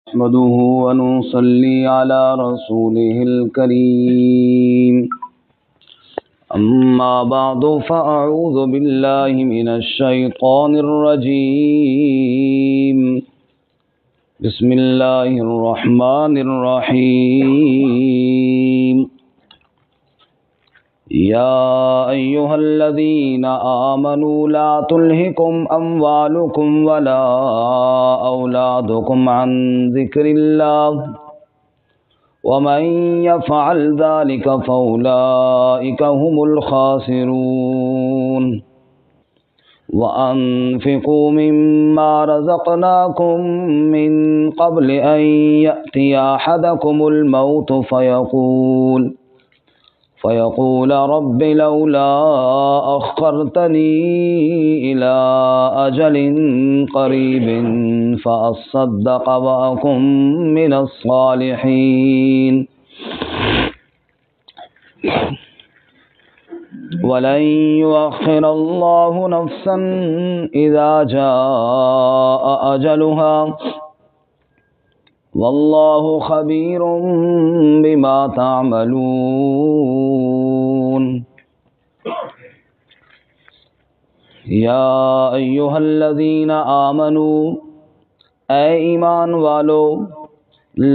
نحمده ونصلي على رسوله الكريم أما بعد فأعوذ بالله من الشيطان الرجيم بسم الله الرحمن الرحيم يا أيها الذين آمنوا لا تلهكم أموالكم ولا أولادكم عن ذكر الله ومن يفعل ذلك فأولئك هم الخاسرون وأنفقوا مما رزقناكم من قبل أن يأتي أحدكم الموت فيقول رب لولا أخرتني إلى أجل قريب فأصدق وأكن من الصالحين ولن يؤخر الله نفسا إذا جاء أجلها والله خبير بما تعملون یا ایھا الذین آمنوا اے ایمان والو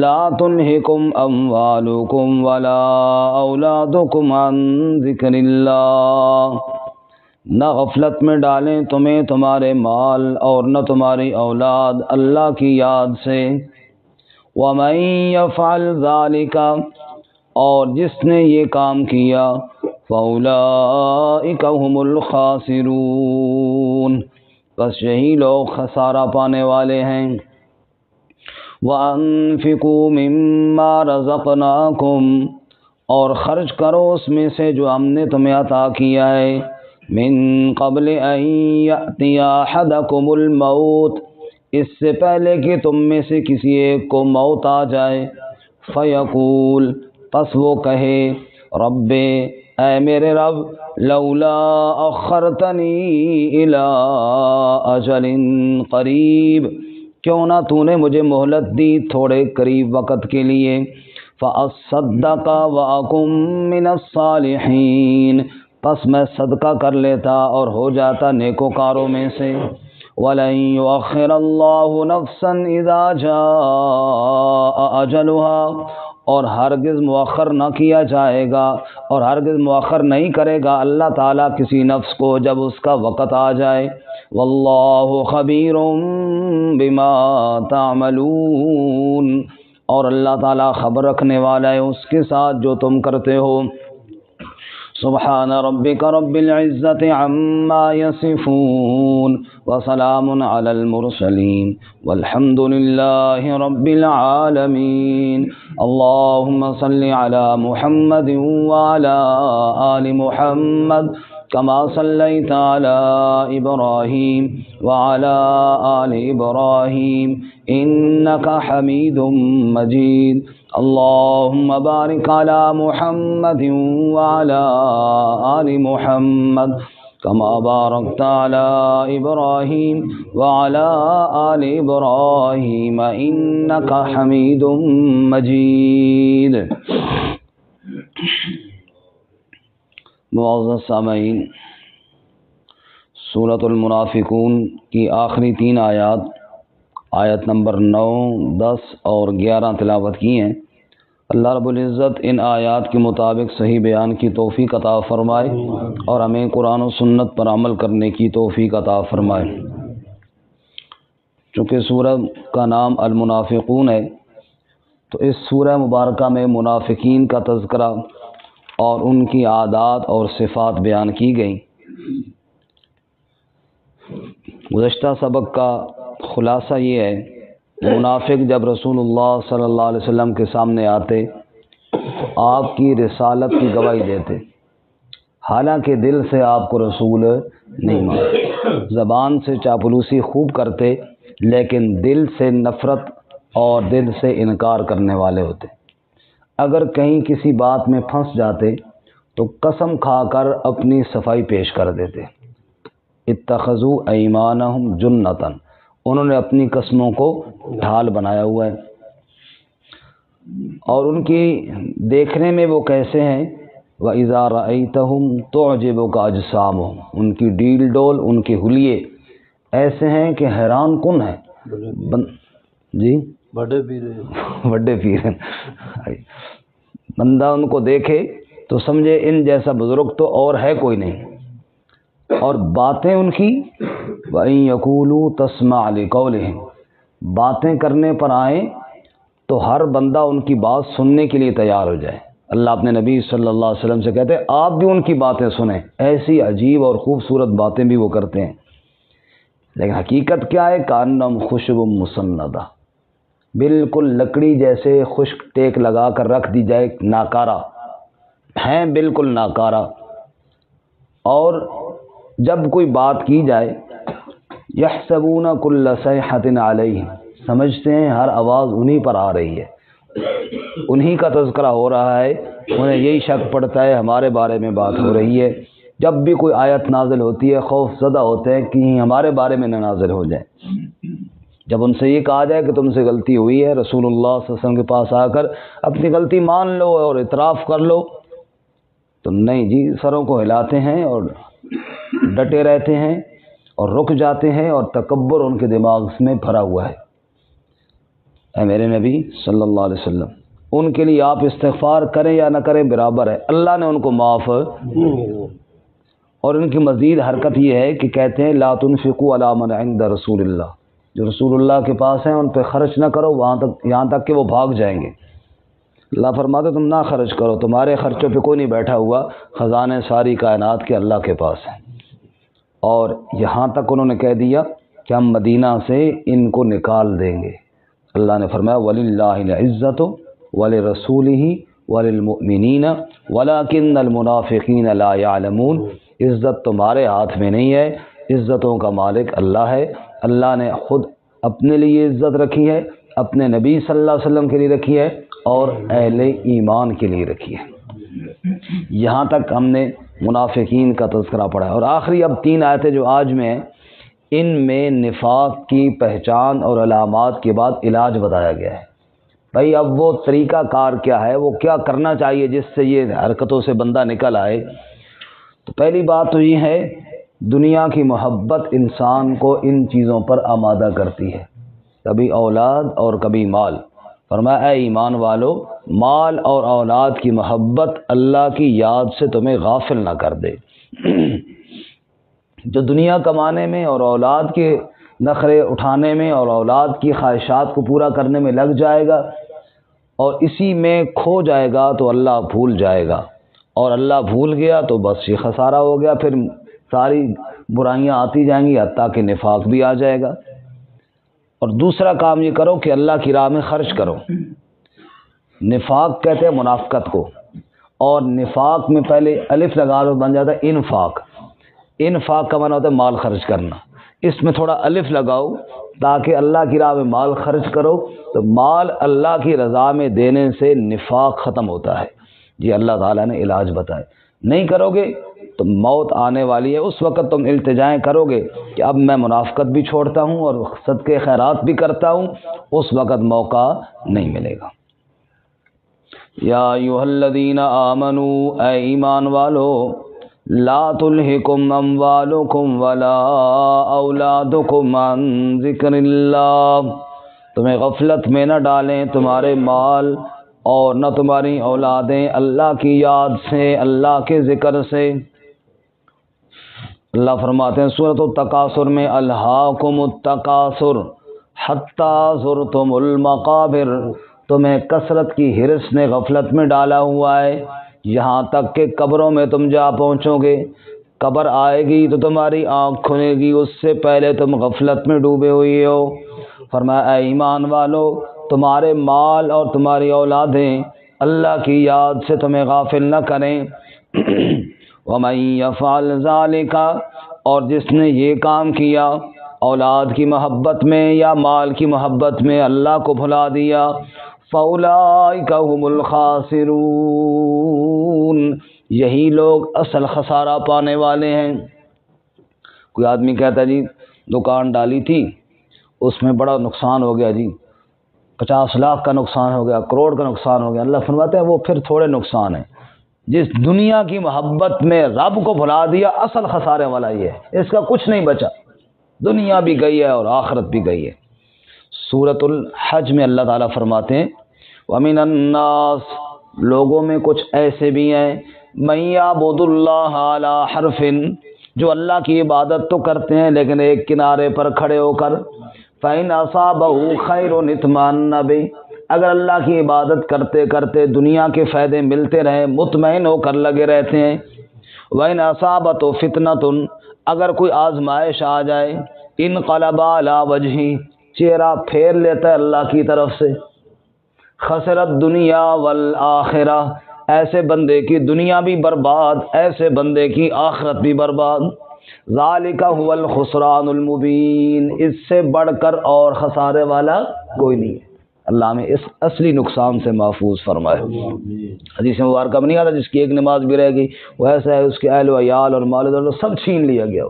لا تلہکم اموالکم ولا اولادکم عن ذکر اللہ، نہ غفلت میں ڈالیں تمہیں تمہارے مال اور نہ تمہاری اولاد اللہ کی یاد سے، وَمَن يَفْعَلْ ذَلِكَ، اور جس نے یہ کام کیا، فَأُولَئِكَ هُمُ الْخَاسِرُونَ، بس یہی لوگ خسارہ پانے والے ہیں۔ وَأَنفِقُوا مِمَّا رَزَقْنَاكُمْ، اور خرچ کرو اس میں سے جو ہم نے تمہیں عطا کیا ہے، مِن قَبْلِ أَن يَأْتِيَ أَحَدَكُمُ الْمَوْتُ، اس سے پہلے کہ تم میں سے کسی ایک کو موت آ جائے، فیقول، پس وہ کہے، رب، اے میرے رب، لولا اخرتنی الی اجل قریب، کیوں نہ تو نے مجھے مہلت دی تھوڑے قریب وقت کے لیے، فاصدق واکن من الصالحین، پس میں صدقہ کر لیتا اور ہو جاتا نیکوکاروں میں سے، وَلَن يُؤَخِّرَ اللَّهُ نَفْسًا إِذَا جَاءَ أَجَلُهَا، اور ہرگز مؤخر نہ کیا جائے گا اور ہرگز مؤخر نہیں کرے گا اللہ تعالیٰ کسی نفس کو جب اس کا وقت آ جائے، وَاللَّهُ خَبِيرٌ بِمَا تَعْمَلُونَ، اور اللہ تعالیٰ خبر رکھنے والا ہے اس کے ساتھ جو تم کرتے ہو۔ سبحان ربک رب العزت عما یصفون وسلام علی المرسلین والحمد للہ رب العالمین۔ اللہم صل علی محمد وعلی آل محمد كما صليت على إبراهيم وعلى آل إبراهيم إنك حميد مجيد۔ اللهم بارك على محمد وعلى آل محمد كما باركت على إبراهيم وعلى آل إبراهيم إنك حميد مجيد۔ معزز سامعین، سورۃ المنافقون کی آخری 3 آیات، آیت نمبر 9، 10 اور 11 تلاوت کی ہیں۔ اللہ رب العزت ان آیات کے مطابق صحیح بیان کی توفیق عطا فرمائے اور ہمیں قرآن و سنت پر عمل کرنے کی توفیق عطا فرمائے۔ چونکہ سورہ کا نام المنافقون ہے تو اس سورہ مبارکہ میں منافقین کا تذکرہ اور ان کی عادات اور صفات بیان کی گئیں۔ گزشتہ سبق کا خلاصہ یہ ہے، منافق جب رسول اللہ صلی اللہ علیہ وسلم کے سامنے آتے تو آپ کی رسالت کی گواہی دیتے، حالانکہ دل سے آپ کو رسول نہیں مانتے، زبان سے چاپلوسی خوب کرتے لیکن دل سے نفرت اور دل سے انکار کرنے والے ہوتے۔ اگر کہیں کسی بات میں پھنس جاتے تو قسم کھا کر اپنی صفائی پیش کر دیتے۔ اتخذوا ایمانہم جنتاً، انہوں نے اپنی قسموں کو ڈھال بنایا ہوا ہے۔ اور ان کی دیکھنے میں وہ کیسے ہیں، وَإِذَا رَأَيْتَهُمْ تُعْجِبُكَ أَجْسَامُهُمْ، ان کی ڈیل ڈول، ان کے حلیے ایسے ہیں کہ حیران کن ہیں۔ جی بڑے پیر ہیں، بندہ ان کو دیکھے تو سمجھے ان جیسا بزرگ تو اور ہے کوئی نہیں۔ اور باتیں ان کی وَإِن يَقُولُوا تَسْمَعْ لِقَوْلِهِمْ، باتیں کرنے پر آئیں تو ہر بندہ ان کی بات سننے کے لیے تیار ہو جائے۔ اللہ اپنے نبی صلی اللہ علیہ وسلم سے کہتے ہیں آپ بھی ان کی باتیں سنیں، ایسی عجیب اور خوبصورت باتیں بھی وہ کرتے ہیں۔ لیکن حقیقت کیا ہے، کأنہم خشب مسندہ، بالکل لکڑی جیسے خشک ٹیک لگا کر رکھ دی جائے، ناکارہ ہیں، بالکل ناکارہ۔ اور جب کوئی بات کی جائے یحسبون کل صیحۃ علیہم، سمجھتے ہیں ہر آواز انہی پر آ رہی ہے، انہی کا تذکرہ ہو رہا ہے، انہیں یہی شک پڑتا ہے ہمارے بارے میں بات ہو رہی ہے۔ جب بھی کوئی آیت نازل ہوتی ہے خوف زدہ ہوتے ہیں کہ ہمارے بارے میں نہ نازل ہو جائے۔ جب ان سے یہ کہا جائے کہ تم سے غلطی ہوئی ہے، رسول اللہ صلی اللہ علیہ وسلم کے پاس آ کر اپنی غلطی مان لو اور اعتراف کر لو، تو نہیں جی، سروں کو ہلاتے ہیں اور ڈٹے رہتے ہیں اور رک جاتے ہیں، اور تکبر ان کے دماغ میں بھرا ہوا ہے۔ اے میرے نبی صلی اللہ علیہ وسلم، ان کے لیے آپ استغفار کریں یا نہ کریں برابر ہے، اللہ نے ان کو معاف۔ اور ان کی مزید حرکت یہ ہے کہ کہتے ہیں لا تنفقوا علی من عند رسول اللہ، جو رسول اللہ کے پاس ہیں ان پہ خرچ نہ کرو وہاں تک، یہاں تک کہ وہ بھاگ جائیں گے۔ اللہ فرماتے تم نہ خرچ کرو، تمہارے خرچوں پہ کوئی نہیں بیٹھا ہوا، خزانے ساری کائنات کے اللہ کے پاس ہیں۔ اور یہاں تک انہوں نے کہہ دیا کہ ہم مدینہ سے ان کو نکال دیں گے۔ اللہ نے فرمایا وَلِلَّهِ الْعِزَّةُ وَلِرَسُولِهِ وَلِلْمُؤْمِنِينَ وَلَكِنَّ الْمُنَافِقِينَ لَا يَعْلَمُونَ، عزت تمہارے ہاتھ میں نہیں ہے، عزتوں کا مالک اللہ ہے۔ اللہ نے خود اپنے لیے عزت رکھی ہے، اپنے نبی صلی اللہ علیہ وسلم کے لیے رکھی ہے، اور اہل ایمان کے لیے رکھی ہے۔ یہاں تک ہم نے منافقین کا تذکرہ پڑھا ہے، اور آخری اب 3 آیتیں جو آج میں ہیں، ان میں نفاق کی پہچان اور علامات کے بعد علاج بتایا گیا ہے۔ بھائی اب وہ طریقہ کار کیا ہے، وہ کیا کرنا چاہیے جس سے یہ حرکتوں سے بندہ نکل آئے۔ تو پہلی بات تو یہ ہے، دنیا کی محبت انسان کو ان چیزوں پر آمادہ کرتی ہے، کبھی اولاد اور کبھی مال۔ فرمایا اے ایمان والو، مال اور اولاد کی محبت اللہ کی یاد سے تمہیں غافل نہ کر دے۔ جو دنیا کمانے میں اور اولاد کے نخرے اٹھانے میں اور اولاد کی خواہشات کو پورا کرنے میں لگ جائے گا اور اسی میں کھو جائے گا تو اللہ بھول جائے گا، اور اللہ بھول گیا تو بس یہ خسارہ ہو گیا، پھر ساری برائیاں آتی جائیں گی، حتیٰ کہ نفاق بھی آ جائے گا۔ اور دوسرا کام یہ کرو کہ اللہ کی راہ میں خرچ کرو۔ نفاق کہتے ہیں منافقت کو، اور نفاق میں پہلے الف لگا لو بن جاتا ہے انفاق۔ انفاق کا معنی ہوتا ہے مال خرچ کرنا، اس میں تھوڑا الف لگاؤ تاکہ اللہ کی راہ میں مال خرچ کرو، تو مال اللہ کی رضا میں دینے سے نفاق ختم ہوتا ہے۔ یہ اللہ تعالیٰ نے علاج بتائے۔ نہیں کرو گے تو موت آنے والی ہے، اس وقت تم التجائیں کرو گے کہ اب میں منافقت بھی چھوڑتا ہوں اور صدقے خیرات بھی کرتا ہوں، اس وقت موقع نہیں ملے گا۔ یا ایھا الذین آمنوا، اے ایمان والو، لا تلہکم اموالکم ولا اولادکم عن ذکر اللہ، تمہیں غفلت میں نہ ڈالیں تمہارے مال اور نہ تمہاری اولادیں اللہ کی یاد سے، اللہ کے ذکر سے۔ اللہ فرماتے ہیں سورۃ التکاثر میں الہاکم التکاثر حتی زرتم المقابر، تمہیں کثرت کی حرص نے غفلت میں ڈالا ہوا ہے، یہاں تک کہ قبروں میں تم جا پہنچو گے۔ قبر آئے گی تو تمہاری آنکھ کھلے گی، اس سے پہلے تم غفلت میں ڈوبے ہوئے ہو۔ فرمایا اے ایمان والو، تمہارے مال اور تمہاری اولادیں اللہ کی یاد سے تمہیں غافل نہ کریں۔ وَمَن يَفْعَلْ ذَلِكَ، اور جس نے یہ کام کیا، اولاد کی محبت میں یا مال کی محبت میں اللہ کو بھلا دیا، فَأُولَٰئِكَ هُمُ الْخَاسِرُونَ، یہی لوگ اصل خسارہ پانے والے ہیں۔ کوئی آدمی کہتا ہے جی دکان ڈالی تھی، اس میں بڑا نقصان ہو گیا جی، 50 لاکھ کا نقصان ہو گیا، کروڑ کا نقصان ہو گیا، اللہ فرماتے ہیں وہ پھر تھوڑے نقصان ہیں. جس دنیا کی محبت میں رب کو بھلا دیا، اصل خسارے والا یہ ہے، اس کا کچھ نہیں بچا، دنیا بھی گئی ہے اور آخرت بھی گئی ہے. سورۃ الحج میں اللہ تعالیٰ فرماتے ہیں وَمِنَ النَّاسِ، لوگوں میں کچھ ایسے بھی ہیں مَن يَعْبُدُ اللَّهَ عَلَى حَرْفٍ، جو اللہ کی عبادت تو کرتے ہیں لیکن ایک کنارے پر کھڑے ہو کر، فَإِنْ أَصَابَهُ خَيْرٌ اطْمَأَنَّ بِهِ، اگر اللہ کی عبادت کرتے کرتے دنیا کے فائدے ملتے رہیں مطمئن ہو کر لگے رہتے ہیں. وَإِنْ أَصَابَتْهُ فِتْنَةٌ، اگر کوئی آزمائش آ جائے، انقلب علی وجہہ، چہرہ پھیر لیتا ہے اللہ کی طرف سے. خسرت دنیا والآخرہ، ایسے بندے کی دنیا بھی برباد، ایسے بندے کی آخرت بھی برباد. ذالک هو الخسران المبین، اس سے بڑھ کر اور خسارے والا کوئی نہیں ہے. اللہ ہمیں اس اصلی نقصان سے محفوظ فرمائے. حدیث مبارکہ میں نہیں آتا جس کی ایک نماز بھی رہ گئی وہ ایسا ہے اس کے اہل و عیال اور مال و دولت سب چھین لیا گیا.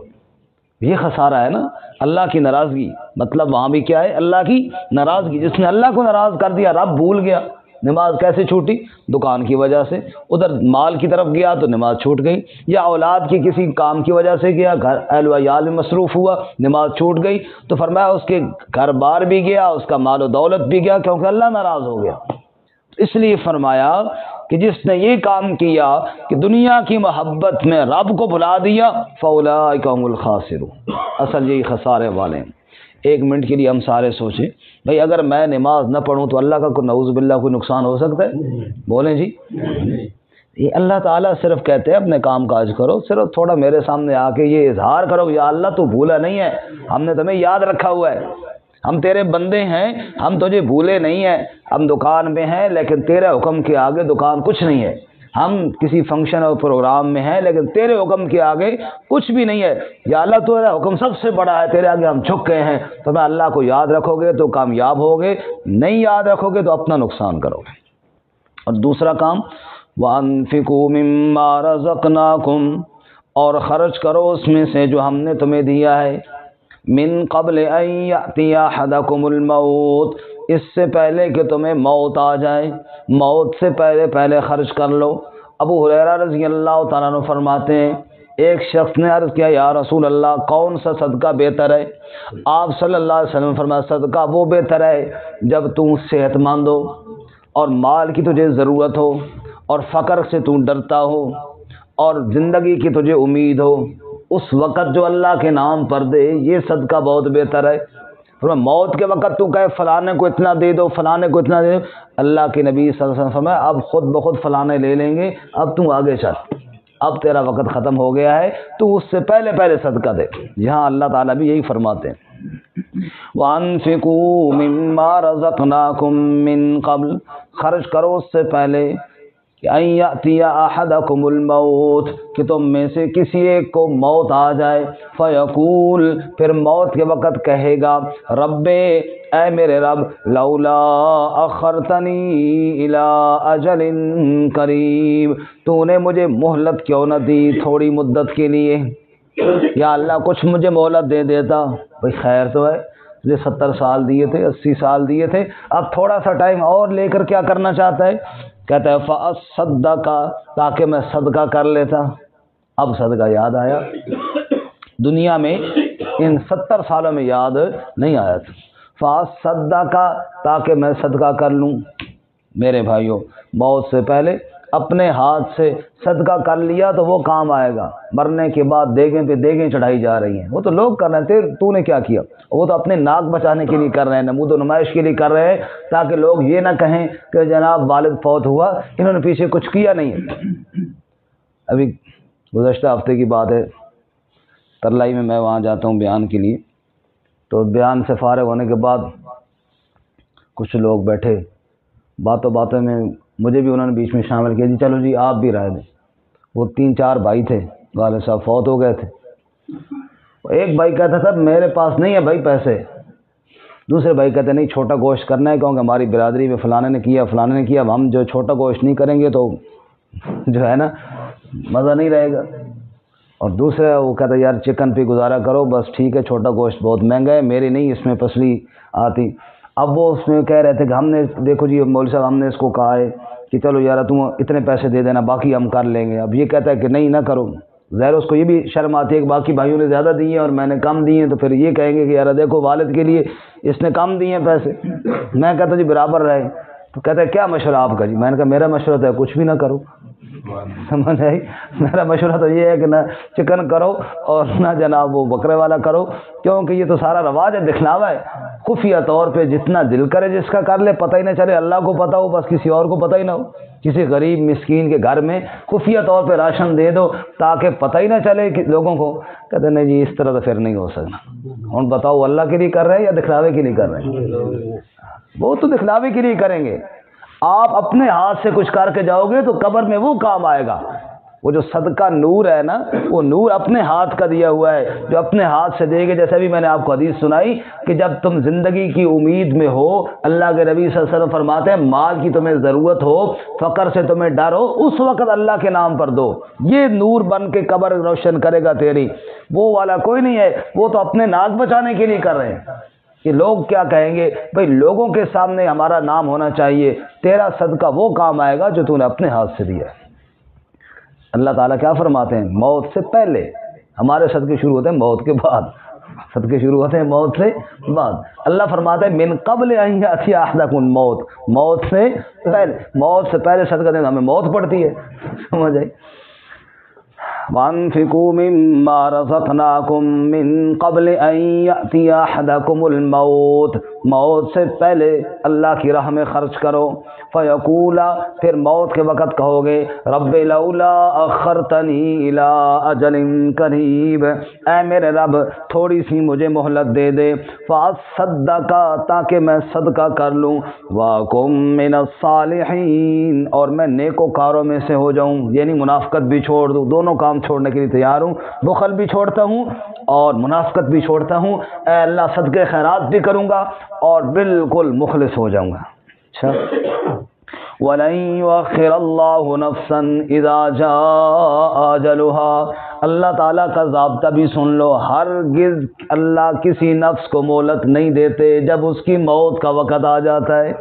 یہ خسارہ ہے نا، اللہ کی ناراضگی. مطلب وہاں بھی کیا ہے؟ اللہ کی ناراضگی. جس نے اللہ کو ناراض کر دیا، رب بھول گیا. نماز کیسے چھوٹی؟ دکان کی وجہ سے. ادھر مال کی طرف گیا تو نماز چھوٹ گئی، یا اولاد کی کسی کام کی وجہ سے گیا، گھر اہل و عیال میں مصروف ہوا، نماز چھوٹ گئی. تو فرمایا اس کے گھر بار بھی گیا، اس کا مال و دولت بھی گیا، کیونکہ اللہ ناراض ہو گیا. اس لیے فرمایا کہ جس نے یہ کام کیا کہ دنیا کی محبت میں رب کو بھلا دیا، فَأُولَٰئِکَ هُمُ الْخَاسِرُونَ، اصل یہی خسارے والے ہیں. ایک منٹ کے لیے ہم سارے سوچیں بھئی اگر میں نماز نہ پڑھوں تو اللہ کا کوئی نعوذ باللہ کوئی نقصان ہو سکتا ہے؟ بولیں جی. یہ اللہ تعالیٰ صرف کہتے ہیں اپنے کام کاج کرو، صرف تھوڑا میرے سامنے آ کے یہ اظہار کرو یا اللہ تو بھولا نہیں ہے، ہم نے تمہیں یاد رکھا ہوا ہے، ہم تیرے بندے ہیں، ہم تجھے بھولے نہیں ہیں. ہم دکان میں ہیں لیکن تیرے حکم کے آگے دکان کچھ نہیں ہے. ہم کسی فنکشن اور پروگرام میں ہیں لیکن تیرے حکم کے آگے کچھ بھی نہیں ہے. یا اللہ تیرا حکم سب سے بڑا ہے، تیرے آگے ہم جھک گئے ہیں. تو میں اللہ کو یاد رکھو گے تو کامیاب ہوگے، نہیں یاد رکھو گے تو اپنا نقصان کرو گے. اور دوسرا کام وَأَنفِقُوا مِمَّا رَزَقْنَاكُمْ، اور خرچ کرو اس میں سے جو ہم نے تمہیں دیا ہے. من قبل ان یأتی احدکم الموت، اس سے پہلے کہ تمہیں موت آ جائے، موت سے پہلے پہلے خرچ کر لو. ابو ہریرہ رضی اللہ تعالیٰ عنہ فرماتے ہیں ایک شخص نے عرض کیا یا رسول اللہ کون سا صدقہ بہتر ہے؟ آپ صلی اللہ علیہ وسلم فرمایا صدقہ وہ بہتر ہے جب تم صحت مند ہو اور مال کی تجھے ضرورت ہو اور فقر سے تم ڈرتا ہو اور زندگی کی تجھے امید ہو، اس وقت جو اللہ کے نام پر دے، یہ صدقہ بہت بہتر ہے. موت کے وقت تو کہے فلانے کو اتنا دے دو، فلانے کو اتنا دے دو، اللہ کے نبی صلی اللہ علیہ وسلم فرمایا اب خود بخود فلانے لے لیں گے، اب تم آگے چل، اب تیرا وقت ختم ہو گیا ہے، تو اس سے پہلے پہلے صدقہ دے. یہاں اللہ تعالیٰ بھی یہی فرماتے ہیں وَأَنفِقُوا مِمَّا رَزَقْنَاكُم مِّن قَبْلِ، خرچ کرو اس سے پہلے کہ ان یأتی احدکم الموت، کہ تم میں سے کسی ایک کو موت آ جائے، فیقول، پھر موت کے وقت کہے گا رب، اے میرے رب، لولا اخرتنی الی اجل قریب، تو نے مجھے مہلت کیوں نہ دی تھوڑی مدت کے لیے، یا اللہ کچھ مجھے مہلت دے دیتا. بھئی خیر تو ہے، مجھے 70 سال دیے تھے، 80 سال دیے تھے، اب تھوڑا سا ٹائم اور لے کر کیا کرنا چاہتا ہے؟ کہتا ہے فَأَصَّدَّقَ، تاکہ میں صدقہ کر لیتا. اب صدقہ یاد آیا، دنیا میں ان 70 سالوں میں یاد نہیں آیا تھا. فَأَصَّدَّقَ، تاکہ میں صدقہ کر لوں. میرے بھائیوں، موت سے پہلے اپنے ہاتھ سے صدقہ کر لیا تو وہ کام آئے گا. مرنے کے بعد دیگیں پہ دیگیں چڑھائی جا رہی ہیں، وہ تو لوگ کر رہے تھے، تو نے کیا کیا؟ وہ تو اپنے ناک بچانے کے لیے کر رہے ہیں، نمود و نمائش کے لیے کر رہے ہیں، تاکہ لوگ یہ نہ کہیں کہ جناب والد فوت ہوا، انہوں نے پیچھے کچھ کیا نہیں ہے. ابھی گزشتہ ہفتے کی بات ہے، ترلائی میں وہاں جاتا ہوں بیان کے لیے، تو بیان سے فارغ ہونے کے بعد کچھ لوگ بیٹھے، باتوں باتوں میں مجھے بھی انہوں نے بیچ میں شامل کیا، جی چلو جی آپ بھی رائے دیں. وہ 3-4 بھائی تھے، والد صاحب فوت ہو گئے تھے. ایک بھائی کہتا تھا میرے پاس نہیں ہے بھائی پیسے، دوسرے بھائی کہتے نہیں چھوٹا گوشت کرنا ہے کیونکہ ہماری برادری میں فلانے نے کیا فلانے نے کیا، اب ہم جو چھوٹا گوشت نہیں کریں گے تو جو ہے نا مزہ نہیں رہے گا. اور دوسرے وہ کہتا یار چکن پہ گزارا کرو، بس ٹھیک ہے چھوٹا گوشت بہت مہنگا ہے، میری نہیں اس میں پسلی آتی. اب وہ اس میں کہہ رہے تھے کہ ہم نے دیکھو جی مولوی صاحب ہم نے اس کو کہا ہے کہ چلو یار تم اتنے پیسے دے دینا باقی ہم کر لیں گے. اب یہ کہتا ہے کہ نہیں نہ کرو. ظاہر اس کو یہ بھی شرم آتی ہے کہ باقی بھائیوں نے زیادہ دی ہیں اور میں نے کم دی ہیں, تو پھر یہ کہیں گے کہ یار دیکھو والد کے لیے اس نے کم دیے ہیں پیسے. میں کہتا جی برابر رہے. تو کہتا ہے کیا مشورہ آپ کا؟ جی میں نے کہا میرا مشورہ تو ہے کچھ بھی نہ کرو. سمجھ آئی؟ میرا مشورہ تو یہ ہے کہ نہ چکن کرو اور نہ جناب وہ بکرے والا کرو, کیونکہ یہ تو سارا رواج ہے, دکھلاوا ہے. خفیہ طور پہ جتنا دل کرے جس کا کر لے, پتہ ہی نہ چلے, اللہ کو پتہ ہو بس, کسی اور کو پتہ ہی نہ ہو. کسی غریب مسکین کے گھر میں خفیہ طور پہ راشن دے دو تاکہ پتہ ہی نہ چلے کہ لوگوں کو. کہتے نہیں جی اس طرح تو پھر نہیں ہو سکنا. ہوں بتاؤ اللہ کے لیے کر رہے ہیں یا دکھلاوے کے لیے کر رہے ہیں؟ وہ تو دکھلاوے کے لیے کریں گے. آپ اپنے ہاتھ سے کچھ کر کے جاؤ گے تو قبر میں وہ کام آئے گا. وہ جو صدقہ نور ہے نا, وہ نور اپنے ہاتھ کا دیا ہوا ہے, جو اپنے ہاتھ سے دے گے. جیسے بھی میں نے آپ کو حدیث سنائی کہ جب تم زندگی کی امید میں ہو, اللہ کے نبی صلی اللہ علیہ وسلم فرماتے ہیں مال کی تمہیں ضرورت ہو, فقر سے تمہیں ڈر ہو, اس وقت اللہ کے نام پر دو. یہ نور بن کے قبر روشن کرے گا تیری. وہ والا کوئی نہیں ہے, وہ تو اپنے ناک بچانے کے لیے کر رہے ہیں کہ لوگ کیا کہیں گے. بھئی لوگوں کے سامنے ہمارا نام ہونا چاہیے. تیرا صدقہ وہ کام آئے گا جو تو نے اپنے ہاتھ سے دیا ہے. اللہ تعالیٰ کیا فرماتے ہیں؟ موت سے پہلے. ہمارے صدقے شروع ہوتے ہیں موت کے بعد. صدقے شروع ہوتے ہیں موت سے بعد. اللہ فرماتا ہے من قبل ان یاتی احدکم الموت, موت سے پہلے. موت سے پہلے صدقہ دینا ہمیں موت پڑتی ہے. سمجھ آئی؟ وَأَنفِقُوا مِمَّا رَزَقْنَاكُم مِّن قَبْلِ أَن يَأْتِيَ أَحَدَكُمُ الْمَوْتُ, موت سے پہلے اللہ کی راہ میں خرچ کرو. فَيَقُولَ, پھر موت کے وقت کہو گے رَبِّ لَوْلَا أَخَّرْتَنِي إِلَىٰ أَجَلٍ قَرِيبٍ, اے میرے رب تھوڑی سی مجھے مہلت دے دے. فَأَصَّدَّقَ, تاکہ میں صدقہ کر لوں. وَأَكُن مِّنَ الصَّالِحِينَ, اور میں نیکوکاروں میں سے ہو جاؤں. یعنی منافقت بھی چھوڑ دوں. دونوں کام چھوڑنے کے لیے تیار ہوں. بخل بھی چھوڑتا ہوں اور منافقت بھی چھوڑتا ہوں. اے اللہ صدقے خیرات بھی کروں گا اور بالکل مخلص ہو جاؤں گا. اچھا, وَلَن يُؤَخِّرَ اللَّهُ نَفْسًا إِذَا جَاءَ أَجَلُهَا, اللہ تعالیٰ کا ضابطہ بھی سن لو. ہرگز اللہ کسی نفس کو مہلت نہیں دیتے جب اس کی موت کا وقت آ جاتا ہے.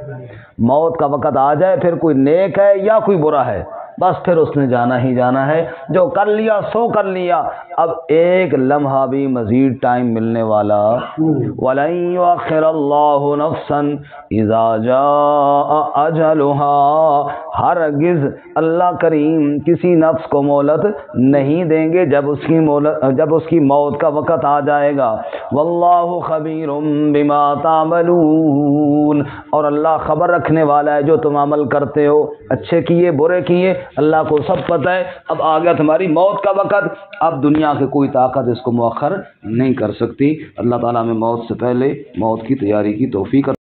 موت کا وقت آ جائے پھر کوئی نیک ہے یا کوئی برا ہے, بس پھر اس نے جانا ہی جانا ہے. جو کر لیا سو کر لیا. اب ایک لمحہ بھی مزید ٹائم ملنے والا. وَلَن يُؤَخِّرَ اللَّهُ نَفْسًا إِذَا جَاءَ أَجَلُهَا, ہرگز اللہ کریم کسی نفس کو مہلت نہیں دیں گے جب اس کی موت کا وقت آ جائے گا. وَاللَّهُ خَبِيرٌ بِمَا تَعْمَلُونَ, اور اللہ خبر رکھنے والا ہے جو تم عمل کرتے ہو, اچھے کیے برے کیے, اللہ کو سب پتہ ہے. اب آ گیا تمہاری موت کا وقت, اب دنیا کی کوئی طاقت اس کو مؤخر نہیں کر سکتی. اللہ تعالیٰ ہمیں موت سے پہلے موت کی تیاری کی توفیق